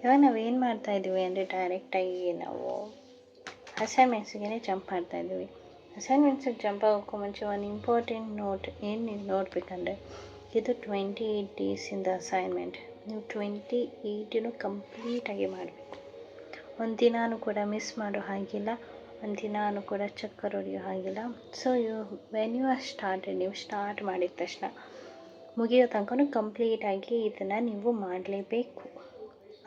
ಇವಾಗ ನಾವೇನು ಮಾಡ್ತಾಯಿದ್ದೀವಿ ಅಂದರೆ ಡೈರೆಕ್ಟಾಗಿ ನಾವು ಅಸೈನ್ಮೆಂಟ್ಸ್ಗೆ ಜಂಪ್ ಮಾಡ್ತಾಯಿದ್ದೀವಿ. ಅಸೈನ್ಮೆಂಟ್ಸಿಗೆ ಜಂಪ್ ಆಗೋಕ್ಕೂ ಮುಂಚೆ ಒಂದು ಇಂಪಾರ್ಟೆಂಟ್ ನೋಟ್ ಏನು ನೀವು ನೋಡಬೇಕಂದ್ರೆ, ಇದು 28 ಡೇಸಿಂದ ಅಸೈನ್ಮೆಂಟ್. ನೀವು 28 ಕಂಪ್ಲೀಟಾಗಿ ಮಾಡಬೇಕು. ಒಂದು ದಿನಾನೂ ಕೂಡ ಮಿಸ್ ಮಾಡೋ ಹಾಗಿಲ್ಲ, ಒಂದು ದಿನಾನೂ ಕೂಡ ಚಕ್ಕರ್ ಹೊಡೆಯೋ ಹಾಗಿಲ್ಲ. So when you are started, ನೀವು ಸ್ಟಾರ್ಟ್ ಮಾಡಿದ ತಕ್ಷಣ ಮುಗಿಯೋ ತನಕ ಕಂಪ್ಲೀಟಾಗಿ ಇದನ್ನು ನೀವು ಮಾಡಲೇಬೇಕು.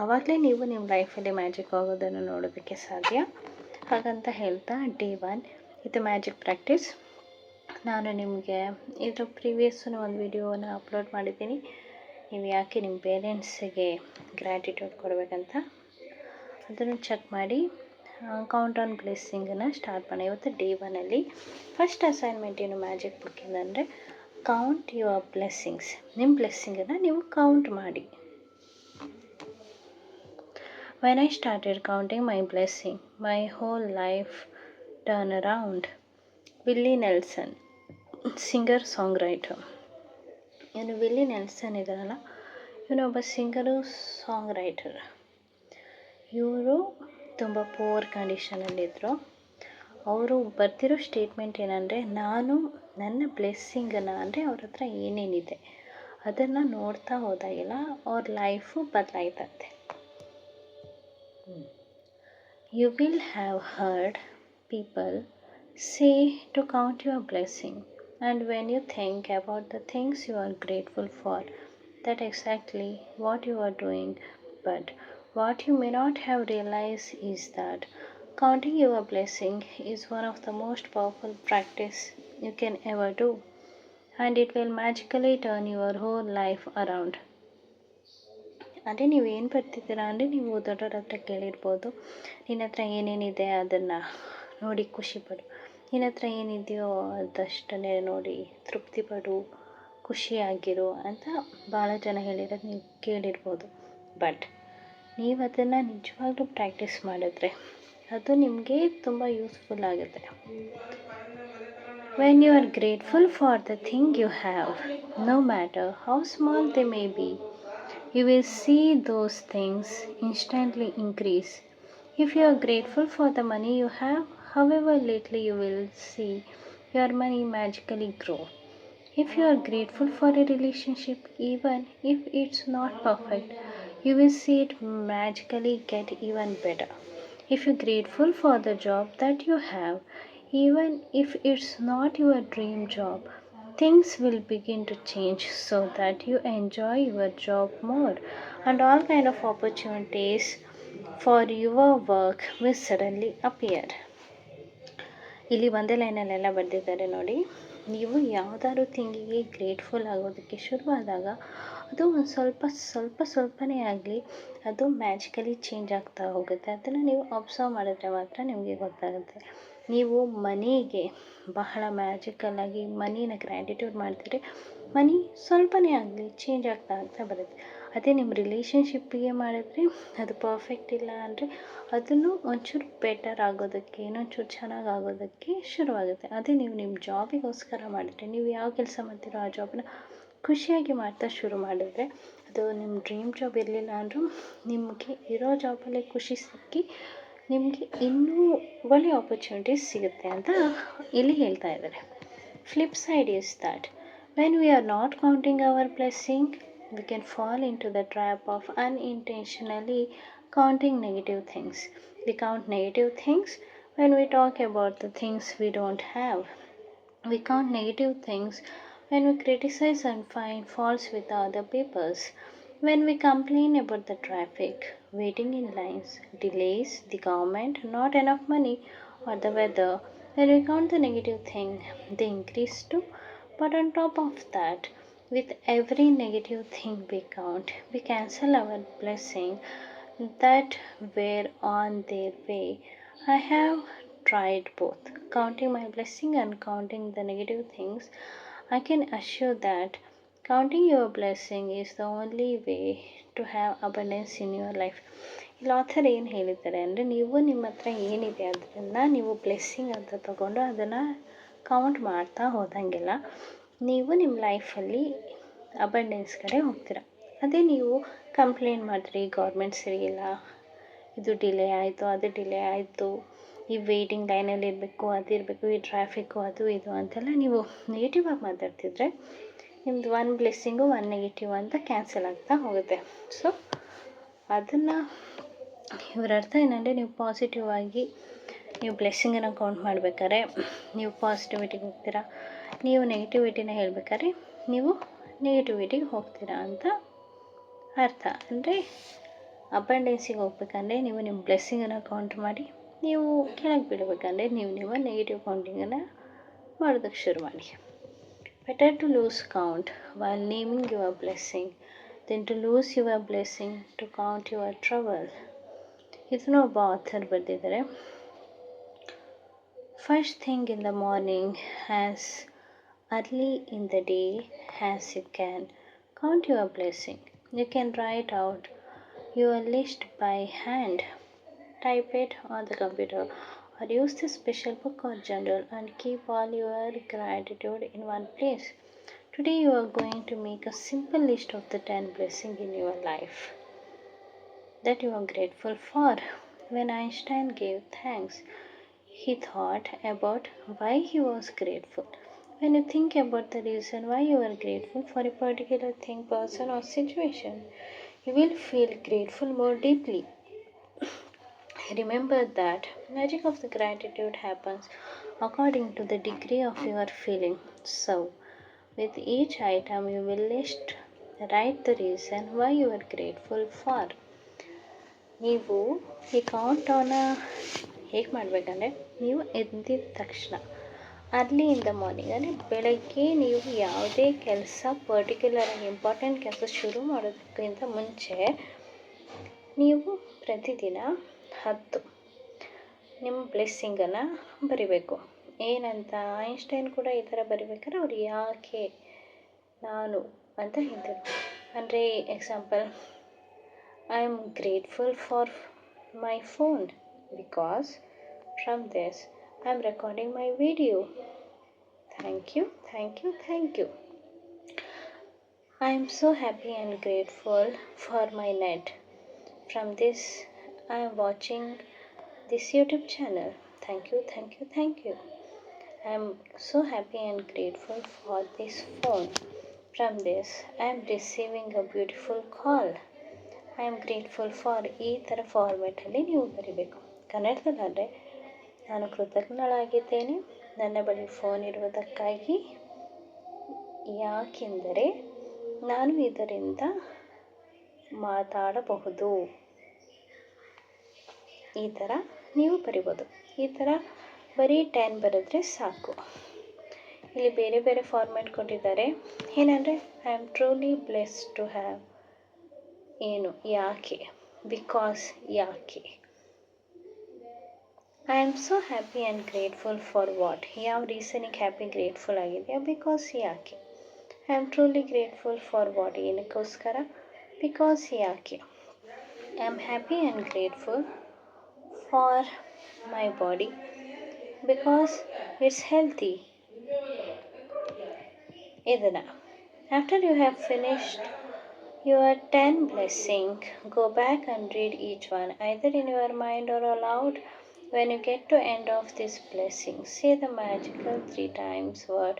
ಆವಾಗಲೇ ನೀವು ನಿಮ್ಮ ಲೈಫಲ್ಲಿ ಮ್ಯಾಜಿಕ್ ಆಗೋದನ್ನು ನೋಡೋದಕ್ಕೆ ಸಾಧ್ಯ. ಹಾಗಂತ ಹೇಳ್ತಾ ಡೇ 1 ಇದು ಮ್ಯಾಜಿಕ್ ಪ್ರಾಕ್ಟೀಸ್. ನಾನು ನಿಮಗೆ ಇದ್ರ ಪ್ರೀವಿಯಸ್ಸು ಒಂದು ವಿಡಿಯೋನ ಅಪ್ಲೋಡ್ ಮಾಡಿದ್ದೀನಿ. ನೀವು ಯಾಕೆ ನಿಮ್ಮ ಪೇರೆಂಟ್ಸಿಗೆ ಗ್ರ್ಯಾಟಿಟ್ಯೂಡ್ ಕೊಡಬೇಕಂತ ಅದನ್ನು ಚೆಕ್ ಮಾಡಿ ಕೌಂಟ್ ಆನ್ ಬ್ಲೆಸ್ಸಿಂಗನ್ನು ಸ್ಟಾರ್ಟ್ ಮಾಡಿ. ಇವತ್ತು ಡೇ 1ಅಲ್ಲಿ ಫಸ್ಟ್ ಅಸೈನ್ಮೆಂಟ್ ಏನು ಮ್ಯಾಜಿಕ್ ಬುಕ್ಕಿಂದ ಅಂದರೆ ಕೌಂಟ್ ಯುವರ್ ಬ್ಲೆಸ್ಸಿಂಗ್ಸ್. ನಿಮ್ಮ ಬ್ಲೆಸ್ಸಿಂಗನ್ನು ನೀವು ಕೌಂಟ್ ಮಾಡಿ. When I started counting my blessing, my whole life turned around. ವಿಲ್ಲಿ Nelson, singer song writer. ಇವನು ವಿಲ್ಲಿ ನೆಲ್ಸನ್ ಇದ್ದಾರಲ್ಲ, ಇವನೊಬ್ಬ ಸಿಂಗರು ಸಾಂಗ್ ರೈಟರ್. ಇವರು ತುಂಬ ಪೂರ್ ಕಂಡೀಷನಲ್ಲಿದ್ದರು. ಅವರು ಬರ್ತಿರೋ ಸ್ಟೇಟ್ಮೆಂಟ್ ಏನಂದರೆ, ನಾನು ನನ್ನ ಬ್ಲೆಸ್ಸಿಂಗನ್ನು ಅಂದರೆ ಅವ್ರ ಹತ್ರ ಏನೇನಿದೆ ಅದನ್ನು ನೋಡ್ತಾ ಹೋದಾಗೆಲ್ಲ ಅವ್ರ life ಬದಲಾಯ್ತಂತೆ. You will have heard people say to count your blessing, and when you think about the things you are grateful for, that exactly what you are doing. But what you may not have realized is that counting your blessing is one of the most powerful practice you can ever do, and it will magically turn your whole life around. ಅಂದರೆ ನೀವೇನು ಬರ್ತಿದ್ದೀರಾ ಅಂದರೆ, ನೀವು ದೊಡ್ಡವ್ರ ಹತ್ರ ಕೇಳಿರ್ಬೋದು, ನಿನ್ನ ಹತ್ರ ಏನೇನಿದೆ ಅದನ್ನು ನೋಡಿ ಖುಷಿಪಡು, ನಿನ್ನ ಹತ್ರ ಏನಿದೆಯೋ ಅದಷ್ಟನ್ನೇ ನೋಡಿ ತೃಪ್ತಿಪಡು, ಖುಷಿಯಾಗಿರು ಅಂತ ಭಾಳ ಜನ ಹೇಳಿರೋದು ನೀವು ಕೇಳಿರ್ಬೋದು. ಬಟ್ ನೀವು ಅದನ್ನು ನಿಜವಾಗ್ಲೂ ಪ್ರಾಕ್ಟೀಸ್ ಮಾಡಿದ್ರೆ ಅದು ನಿಮಗೆ ತುಂಬ ಯೂಸ್ಫುಲ್ ಆಗುತ್ತೆ. When you are grateful for the thing you have, no matter how small they may be, you will see those things instantly increase. If you are grateful for the money you have, however little, you will see your money magically grow. If you are grateful for a relationship, even if it's not perfect, you will see it magically get even better. If you are grateful for the job that you have, even if it's not your dream job, things will begin to change so that you enjoy your job more, and all kind of opportunities for your work will suddenly appear. ಇಲ್ಲಿ ಒಂದೇ ಲೈನಲ್ಲೆಲ್ಲ ಬರೆದಿದ್ದಾರೆ ನೋಡಿ. ನೀವು ಯಾವುದಾದ್ರು ಥಿಂಗಿಗೆ grateful ಆಗೋದಕ್ಕೆ ಶುರುವಾದಾಗ ಅದು ಒಂದು ಸ್ವಲ್ಪನೇ ಆಗಲಿ ಅದು ಮ್ಯಾಜಿಕಲಿ ಚೇಂಜ್ ಆಗ್ತಾ ಹೋಗುತ್ತೆ. ಅದನ್ನು ನೀವು ಅಬ್ಸರ್ವ್ ಮಾಡಿದ್ರೆ ಮಾತ್ರ ನಿಮಗೆ ಗೊತ್ತಾಗುತ್ತೆ. ನೀವು ಮನಿಗೆ ಬಹಳ ಮ್ಯಾಜಿಕಲ್ಲಾಗಿ ಮನಿನ ಗ್ರ್ಯಾಟಿಟ್ಯೂಡ್ ಮಾಡ್ತೀರಿ, ಮನಿ ಸ್ವಲ್ಪನೇ ಆಗಲಿ ಚೇಂಜ್ ಆಗ್ತಾ ಬರುತ್ತೆ. ಅದೇ ನಿಮ್ಮ ರಿಲೇಷನ್ಶಿಪ್ಪಿಗೆ ಮಾಡಿದ್ರೆ ಅದು ಪರ್ಫೆಕ್ಟ್ ಇಲ್ಲ ಅಂದರೆ ಅದನ್ನು ಒಂಚೂರು ಬೆಟರ್ ಆಗೋದಕ್ಕೆ, ಇನ್ನೊಂಚೂರು ಚೆನ್ನಾಗಿ ಆಗೋದಕ್ಕೆ ಶುರುವಾಗುತ್ತೆ. ಅದೇ ನೀವು ನಿಮ್ಮ ಜಾಬಿಗೋಸ್ಕರ ಮಾಡಿದ್ರೆ, ನೀವು ಯಾವ ಕೆಲಸ ಮಾಡ್ತೀರೋ ಆ ಜಾಬನ್ನ ಖುಷಿಯಾಗಿ ಮಾಡ್ತಾ ಶುರು ಮಾಡಿದ್ರೆ, ಅದು ನಿಮ್ಮ ಡ್ರೀಮ್ ಜಾಬ್ ಇರಲಿಲ್ಲ ಅಂದರೂ ನಿಮಗೆ ಇರೋ ಜಾಬಲ್ಲೇ ಖುಷಿ ಸಿಕ್ಕಿ ನಿಮಗೆ ಇನ್ನೂ ಒಳ್ಳೆಯ ಆಪರ್ಚುನಿಟೀಸ್ ಸಿಗುತ್ತೆ ಅಂತ ಇಲ್ಲಿ ಹೇಳ್ತಾ ಇದ್ದಾರೆ. Flip side is that when we are not counting our blessing, we can fall into the trap of unintentionally counting negative things. We count negative things when we talk about the things we don't have. We count negative things when we criticize and find faults with other people's. When we complain about the traffic, waiting in lines, delays, the government, not enough money, or the weather, when we count the negative thing, they increase too. But on top of that, with every negative thing we count, we cancel our blessing that were on their way. I have tried both, counting my blessing and counting the negative things. I can assure that counting your blessing is the only way to have abundance in your life. ಇಲ್ಲಿ author ಏನು ಹೇಳಿದ್ದಾರೆ ಅಂದರೆ, ನೀವು ನಿಮ್ಮ ಹತ್ರ ಏನಿದೆ ಅದನ್ನು ನೀವು ಬ್ಲೆಸ್ಸಿಂಗ್ ಅಂತ ತಗೊಂಡು ಅದನ್ನು ಕೌಂಟ್ ಮಾಡ್ತಾ ಹೋದಂಗೆಲ್ಲ ನೀವು ನಿಮ್ಮ ಲೈಫಲ್ಲಿ ಅಬಂಡೆನ್ಸ್ ಕಡೆ ಹೋಗ್ತೀರ. ಅದೇ ನೀವು ಕಂಪ್ಲೇಂಟ್ ಮಾಡಿರಿ ಗೌರ್ಮೆಂಟ್ ಸರಿ ಇಲ್ಲ, ಇದು ಡಿಲೇ ಆಯಿತು, ಅದು ಡಿಲೇ ಆಯಿತು, ಈ ವೆಯ್ಟಿಂಗ್ ಲೈನಲ್ಲಿ ಇರಬೇಕು, ಅದಿರಬೇಕು, ಈ ಟ್ರಾಫಿಕ್ಕು, ಅದು ಇದು ಅಂತೆಲ್ಲ ನೀವು ನೆಗೆಟಿವ್ ಆಗಿ ಮಾತಾಡ್ತಿದ್ರೆ ನಿಮ್ಮದು ಒನ್ ಬ್ಲೆಸ್ಸಿಂಗು ಒನ್ ನೆಗೆಟಿವ್ ಅಂತ ಕ್ಯಾನ್ಸಲ್ ಆಗ್ತಾ ಹೋಗುತ್ತೆ. ಸೊ ಅದನ್ನು ಇವ್ರ ಅರ್ಥ ಏನಂದರೆ, ನೀವು ಪಾಸಿಟಿವ್ ಆಗಿ ನೀವು ಬ್ಲೆಸ್ಸಿಂಗನ್ನು ಕೌಂಟ್ ಮಾಡ್ಬೇಕಾದ್ರೆ ನೀವು ಪಾಸಿಟಿವಿಟಿಗೆ ಹೋಗ್ತೀರಾ, ನೀವು ನೆಗೆಟಿವಿಟಿನ ಹೇಳ್ಬೇಕಾದ್ರೆ ನೀವು ನೆಗೆಟಿವಿಟಿಗೆ ಹೋಗ್ತೀರಾ ಅಂತ ಅರ್ಥ. ಅಂದರೆ ಅಬಂಡೆನ್ಸಿಗೆ ಹೋಗ್ಬೇಕಂದ್ರೆ ನೀವು ನಿಮ್ಮ ಬ್ಲೆಸ್ಸಿಂಗನ್ನು ಕೌಂಟ್ ಮಾಡಿ, ನೀವು ಕೆಳಗೆ ಬಿಡಬೇಕಂದ್ರೆ ನೀವು ನಿಮ್ಮ ನೆಗೆಟಿವ್ ಕೌಂಟಿಂಗನ್ನು ಮಾಡೋದಕ್ಕೆ ಶುರು ಮಾಡಿ. Better to lose count while naming your blessing than to lose your blessing to count your trouble. ಇದನ್ನು ಒಬ್ಬ ಆಥರ್ ಬರೆದಿದ್ದಾರೆ. First thing in the morning, as early in the day as you can, count your blessing. You can write out your list by hand, type it on the computer, or use the special book or journal and keep all your gratitude in one place. Today you are going to make a simple list of the 10 blessings in your life that you are grateful for. When Einstein gave thanks, he thought about why he was grateful. When you think about the reason why you are grateful for a particular thing, person, or situation, you will feel grateful more deeply. Remember that magic of the gratitude happens according to the degree of your feeling. So, with each item you will write the reason why you are grateful for. ನೀವು ಈ ಕೌಂಟನ್ನು ಹೇಗೆ ಮಾಡಬೇಕಂದ್ರೆ, ನೀವು ಎದ್ದಿದ ತಕ್ಷಣ early in the morning ಅಂದರೆ ಬೆಳಗ್ಗೆ ನೀವು ಯಾವುದೇ ಕೆಲಸ ಪರ್ಟಿಕ್ಯುಲರ್ ಆಗಿ ಇಂಪಾರ್ಟೆಂಟ್ ಕೆಲಸ ಶುರು ಮಾಡೋದಕ್ಕಿಂತ ಮುಂಚೆ ನೀವು ಪ್ರತಿದಿನ 10 ನಿಮ್ಮ ಬ್ಲೆಸ್ಸಿಂಗನ್ನು ಬರಿಬೇಕು. ಏನಂತ ಐನ್ಸ್ಟೈನ್ ಕೂಡ ಈ ಥರ ಬರಿಬೇಕಾದ್ರೆ ಅವ್ರು ಯಾಕೆ ನಾನು ಅಂತ ಹೇಳ್ತಾರೆ. ಅಂದರೆ example, I am grateful for my phone because from this I am recording my video. Thank you, thank you, thank you. I am so happy and grateful for my net. From this, I am watching this YouTube channel. Thank you, thank you, thank you. I am so happy and grateful for this phone. From this, I am receiving a beautiful call. I am grateful for ಈ ಥರ ಫಾರ್ಮೆಟಲ್ಲಿ ನೀವು ಬರಿಬೇಕು. ಕನ್ನಡದಲ್ಲಾದರೆ, ನಾನು ಕೃತಜ್ಞಳಾಗಿದ್ದೇನೆ ನನ್ನ ಬಳಿ phone ಇರುವುದಕ್ಕಾಗಿ, ಯಾಕೆಂದರೆ ನಾನು ಇದರಿಂದ ಮಾತಾಡಬಹುದು. ಈ ಥರ ನೀವು ಬರಿಬೋದು. ಈ ಥರ ಬರೀ 10 ಬರೆದ್ರೆ ಸಾಕು. ಇಲ್ಲಿ ಬೇರೆ ಬೇರೆ ಫಾರ್ಮ್ಯಾಟ್ ಕೊಟ್ಟಿದ್ದಾರೆ. ಏನಂದರೆ, I am truly blessed to have ಏನು, ಯಾಕೆ, ಬಿಕಾಸ್ ಯಾಕೆ. I am so happy and grateful for what, ಯಾವ ರೀಸನಿಗೆ ಹ್ಯಾಪಿ ಗ್ರೇಟ್ಫುಲ್ ಆಗಿದೆಯಾ, ಬಿಕಾಸ್ ಯಾಕೆ. I am truly grateful for what, ಏನಕ್ಕೋಸ್ಕರ, ಬಿಕಾಸ್ ಯಾಕೆ. I am happy and grateful for my body because it's healthy. ಇದನ್ನು after you have finished your 10 blessing, go back and read each one, either in your mind or aloud. When you get to end of this blessing, say the magical 3 times word,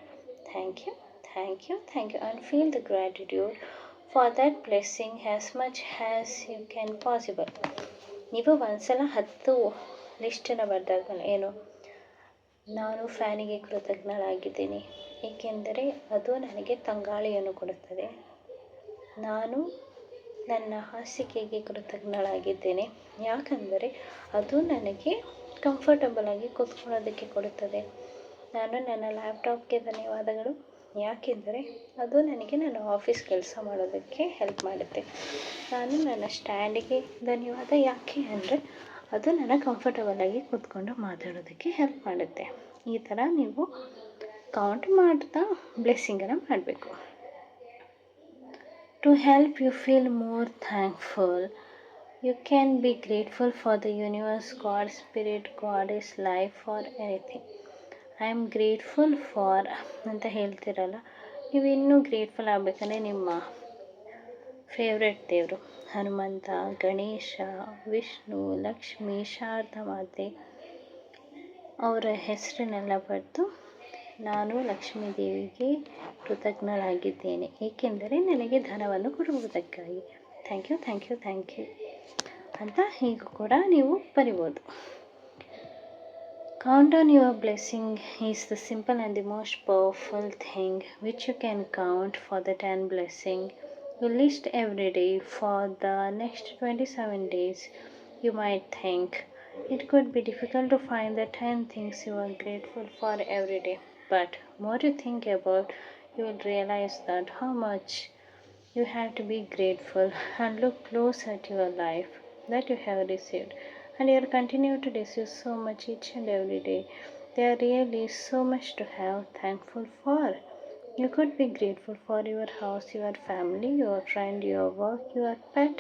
thank you, thank you, thank you, and feel the gratitude for that blessing as much as you can possible. ನೀವು ಒಂದ್ಸಲ 10 ಲಿಸ್ಟನ್ನು ಬರೆದಾದ್ಮೇಲೆ, ಏನು, ನಾನು ಫ್ಯಾನಿಗೆ ಕೃತಜ್ಞಳಾಗಿದ್ದೀನಿ ಏಕೆಂದರೆ ಅದು ನನಗೆ ತಂಗಾಳಿಯನ್ನು ಕೊಡುತ್ತದೆ. ನಾನು ನನ್ನ ಹಾಸಿಗೆಗೆ ಕೃತಜ್ಞಳಾಗಿದ್ದೇನೆ ಯಾಕಂದರೆ ಅದು ನನಗೆ ಕಂಫರ್ಟಬಲ್ ಆಗಿ ಕೂತ್ಕೊಳ್ಳೋದಕ್ಕೆ ಕೊಡುತ್ತದೆ. ನಾನು ನನ್ನ ಲ್ಯಾಪ್ಟಾಪ್ಗೆ ಧನ್ಯವಾದಗಳು ಯಾಕೆಂದರೆ ಅದು ನನಗೆ ನನ್ನ ಆಫೀಸ್ ಕೆಲಸ ಮಾಡೋದಕ್ಕೆ ಹೆಲ್ಪ್ ಮಾಡುತ್ತೆ. ನಾನು ನನ್ನ ಸ್ಟ್ಯಾಂಡಿಗೆ ಧನ್ಯವಾದ ಯಾಕೆ ಅಂದರೆ ಅದು ನನ್ನ ಕಂಫರ್ಟಬಲ್ ಆಗಿ ಕೂತ್ಕೊಂಡು ಮಾತಾಡೋದಕ್ಕೆ ಹೆಲ್ಪ್ ಮಾಡುತ್ತೆ. ಈ ಥರ ನೀವು ಕೌಂಟ್ ಮಾಡ್ತಾ ಬ್ಲೆಸ್ಸಿಂಗನ್ನು ಮಾಡಬೇಕು. To help you feel more thankful, you can be grateful for the universe, God, spirit, goddess, life, or anything. I am grateful for ಅಂತ ಹೇಳ್ತಿರಲ್ಲ, ನೀವು ಇನ್ನೂ ಗ್ರೇಟ್ಫುಲ್ ಆಗಬೇಕಂದ್ರೆ ನಿಮ್ಮ ಫೇವ್ರೆಟ್ ದೇವರು ಹನುಮಂತ, ಗಣೇಶ, ವಿಷ್ಣು, ಲಕ್ಷ್ಮಿ, ಶಾರದಾ ಮಾತೆ ಅವರ ಹೆಸರನ್ನೆಲ್ಲ ಬರೆದು ನಾನು ಲಕ್ಷ್ಮೀ ದೇವಿಗೆ ಕೃತಜ್ಞಳಾಗಿದ್ದೇನೆ, ಏಕೆಂದರೆ ನನಗೆ ಧನವನ್ನು ಕೊಡುವುದಕ್ಕಾಗಿ. Thank you thank you thank you ಅಂತ ಹೀಗೂ ಕೂಡ ನೀವು ಬರಿಬೋದು. Count on your blessing is the simple and the most powerful thing which you can count for the 10 blessing. You list every day for the next 27 days. You might think it could be difficult to find the 10 things you are grateful for every day. But more you think about, you will realize that how much you have to be grateful and look close at your life that you have received. And you will continue to receive so much each and every day. There really is so much to have thankful for. You could be grateful for your house, your family, your friend, your work, your pet.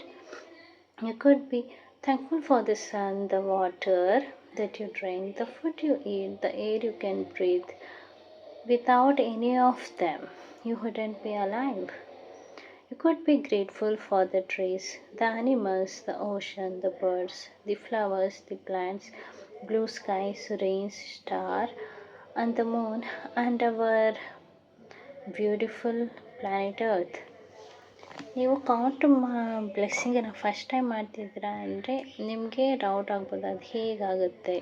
You could be thankful for the sun, the water that you drink, the food you eat, the air you can breathe. Without any of them, you wouldn't be alive. You could be grateful for the trees, the animals, the ocean, the birds, the flowers, the plants, blue skies, rain, star, and the moon, and our beautiful planet earth. ನೀವು count ಬ್ಲೆಸ್ಸಿಂಗನ್ನು first time ಮಾಡ್ತಿದ್ದೀರಾ ಅಂದರೆ ನಿಮಗೆ doubt ಆಗ್ಬೋದು ಅದು ಹೇಗಾಗುತ್ತೆ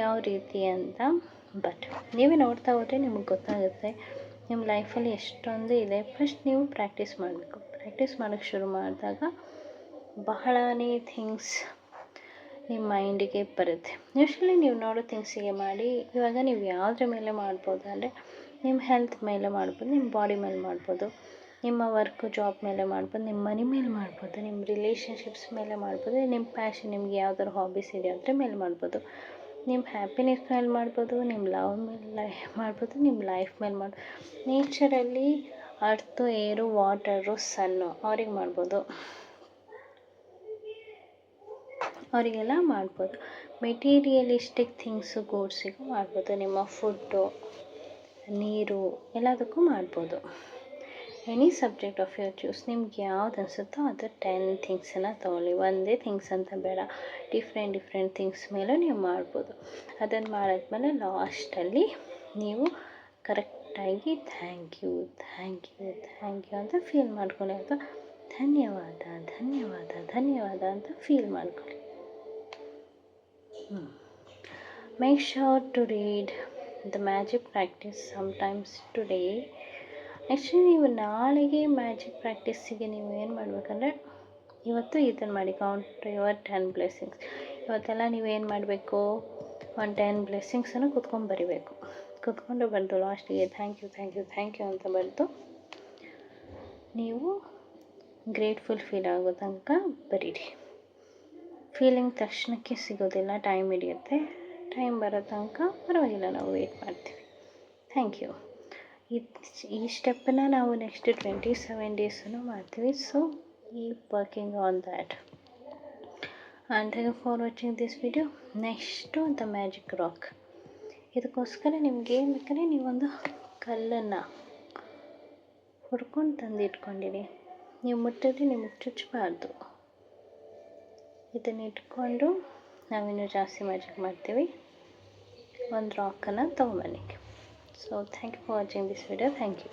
ಯಾವ ರೀತಿ ಅಂತ. ಬಟ್ ನೀವೇ ನೋಡ್ತಾ ಹೋದರೆ ನಿಮಗೆ ಗೊತ್ತಾಗುತ್ತೆ ನಿಮ್ಮ ಲೈಫಲ್ಲಿ ಎಷ್ಟೊಂದು ಇದೆ. ಫಸ್ಟ್ ನೀವು ಪ್ರಾಕ್ಟೀಸ್ ಮಾಡಬೇಕು. ಪ್ರಾಕ್ಟೀಸ್ ಮಾಡೋಕ್ಕೆ ಶುರು ಮಾಡಿದಾಗ ಬಹಳನೇ ಥಿಂಗ್ಸ್ ನಿಮ್ಮ ಮೈಂಡಿಗೆ ಬರುತ್ತೆ. ಯೂಶ್ವಲಿ ನೀವು ನೋಡೋ ಥಿಂಗ್ಸಿಗೆ ಮಾಡಿ. ಇವಾಗ ನೀವು ಯಾವುದ್ರ ಮೇಲೆ ಮಾಡ್ಬೋದು ಅಂದರೆ ನಿಮ್ಮ ಹೆಲ್ತ್ ಮೇಲೆ ಮಾಡ್ಬೋದು, ನಿಮ್ಮ ಬಾಡಿ ಮೇಲೆ ಮಾಡ್ಬೋದು, ನಿಮ್ಮ ವರ್ಕು ಜಾಬ್ ಮೇಲೆ ಮಾಡ್ಬೋದು, ನಿಮ್ಮ ಮನಿ ಮೇಲೆ ಮಾಡ್ಬೋದು, ನಿಮ್ಮ ರಿಲೇಷನ್ಶಿಪ್ಸ್ ಮೇಲೆ ಮಾಡ್ಬೋದು, ನಿಮ್ಮ ಪ್ಯಾಷನ್ ನಿಮ್ಗೆ ಯಾವ್ದಾದ್ರು ಹಾಬೀಸ್ ಇದೆ ಅದ್ರ ಮೇಲೆ ಮಾಡ್ಬೋದು, ನಿಮ್ಮ ಹ್ಯಾಪಿನೆಸ್ ಮೇಲೆ ಮಾಡ್ಬೋದು, ನಿಮ್ಮ ಲವ್ ಮೇಲೆ ಮಾಡ್ಬೋದು, ನಿಮ್ಮ ಲೈಫ್ ಮೇಲೆ ಮಾಡ್ಬೋದು. ನೇಚರಲ್ಲಿ ಅರ್ತು, ಏರು, ವಾಟರು, ಸನ್ನು ಅವ್ರಿಗೆ ಮಾಡ್ಬೋದು, ಅವರಿಗೆಲ್ಲ ಮಾಡ್ಬೋದು. ಮೆಟೀರಿಯಲಿಸ್ಟಿಕ್ ಥಿಂಗ್ಸು ಗೂಡ್ಸಿಗೂ ಮಾಡ್ಬೋದು. ನಿಮ್ಮ ಫುಡ್ಡು, ನೀರು ಎಲ್ಲದಕ್ಕೂ ಮಾಡ್ಬೋದು. Any subject of your choose. ನಿಮ್ಗೆ ಯಾವ್ದು ಅನಿಸುತ್ತೋ ಅದು 10 ಥಿಂಗ್ಸನ್ನು ತೊಗೊಳ್ಳಿ. ಒಂದೇ ಥಿಂಗ್ಸ್ ಅಂತ ಬೇಡ, ಡಿಫ್ರೆಂಟ್ ಥಿಂಗ್ಸ್ ಮೇಲೂ ನೀವು ಮಾಡ್ಬೋದು. ಅದನ್ನು ಮಾಡಿದ್ಮೇಲೆ ಲಾಸ್ಟಲ್ಲಿ ನೀವು ಕರೆಕ್ಟಾಗಿ ಥ್ಯಾಂಕ್ ಯು ಅಂತ ಫೀಲ್ ಮಾಡ್ಕೊಳ್ಳಿ, ಅಥವಾ ಧನ್ಯವಾದ ಅಂತ ಫೀಲ್ ಮಾಡ್ಕೊಳ್ಳಿ. Make sure to read the magic practice sometimes today. Actually ನೀವು ನಾಳೆಗೆ ಮ್ಯಾಜಿಕ್ ಪ್ರಾಕ್ಟೀಸಿಗೆ ನೀವು ಏನು ಮಾಡಬೇಕಂದ್ರೆ ಇವತ್ತು ಇದನ್ನು ಮಾಡಿ, ಕೌಂಟ್ ಯುವರ್ 10 ಬ್ಲೆಸ್ಸಿಂಗ್ಸ್. ಇವತ್ತೆಲ್ಲ ನೀವೇನು ಮಾಡಬೇಕು, ಒಂದು 10 ಬ್ಲೆಸ್ಸಿಂಗ್ಸನ್ನು ಕೂತ್ಕೊಂಡು ಬರಿಬೇಕು. ಕೂತ್ಕೊಂಡು ಬರೆದು ಲಾಸ್ಟಿಗೆ ಥ್ಯಾಂಕ್ ಯು ಅಂತ ಬರೆದು ನೀವು ಗ್ರೇಟ್ಫುಲ್ ಫೀಲ್ ಆಗೋ ತನಕ ಬರೀರಿ. ಫೀಲಿಂಗ್ ತಕ್ಷಣಕ್ಕೆ ಸಿಗೋದಿಲ್ಲ, ಟೈಮ್ ಹಿಡಿಯುತ್ತೆ. ಟೈಮ್ ಬರೋ ತನಕ ಪರವಾಗಿಲ್ಲ, ನಾವು ವೆಯ್ಟ್ ಮಾಡ್ತೀವಿ. Thank you. ಈ ಸ್ಟೆಪ್ಪನ್ನು ನಾವು ನೆಕ್ಸ್ಟ್ 27 ಡೇಸನ್ನು ಮಾಡ್ತೀವಿ. So keep working on that. And thank you for watching this video. Next the magic rock. ಇದಕ್ಕೋಸ್ಕರ ನಿಮ್ಗೆ ಏನು ಬೇಕಾದ್ರೆ ನೀವೊಂದು ಕಲ್ಲನ್ನು ಹುಡ್ಕೊಂಡು ತಂದು ಇಟ್ಕೊಂಡಿರಿ. ನೀವು ಮುಟ್ಟಿದ್ರೆ ನಿಮಗೆ ಚುಚ್ಚಬಾರ್ದು. ಇದನ್ನು ಇಟ್ಕೊಂಡು ನಾವಿನ್ನೂ ಜಾಸ್ತಿ ಮ್ಯಾಜಿಕ್ ಮಾಡ್ತೀವಿ. ಒಂದು ರಾಕನ್ನು ತೊಗೊಂಬನ್ನಿ. So thank you for watching this video. Thank you.